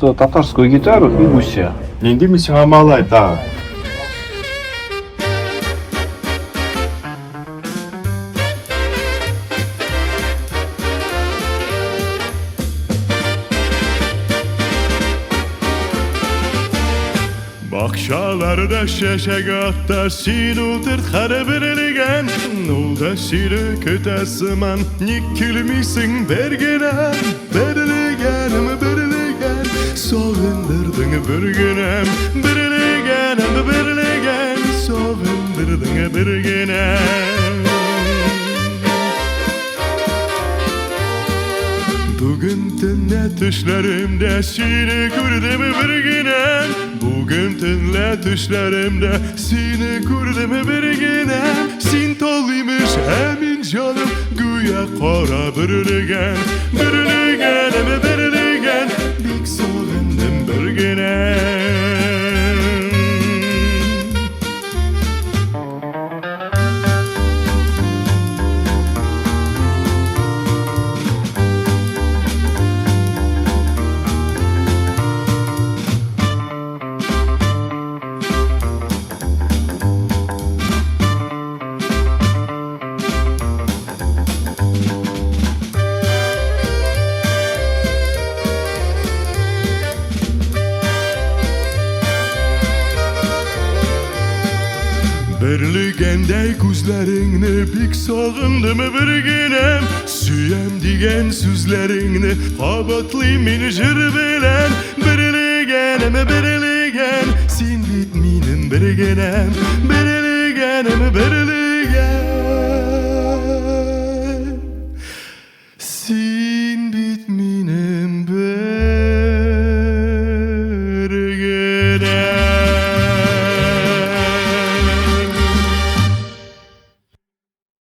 просто татарскую гитару и гуся. Енді мен саған малай тағы. Bakşalarda şeşek atta sinultur xarabirligen Nolda siri kötesiman nikilmisin berginem Berligenim berligen Soğundırdın berginem Berligenim berligen Soğundırdın berginem Bugün tünne düşlerimde seni gördüm bir günem Bugün tünne düşlerimde seni gördüm bir günem Sin toluymuş emin canım güya kara birligen Birligenim birligen Bik soğundum bir günem Berligende gözlerini pek sağındım bir günem Süyem diyen sözlerini kabatlıyım injir bilen Berligenim berligen Sin bitminin bir günem Berligenim berligen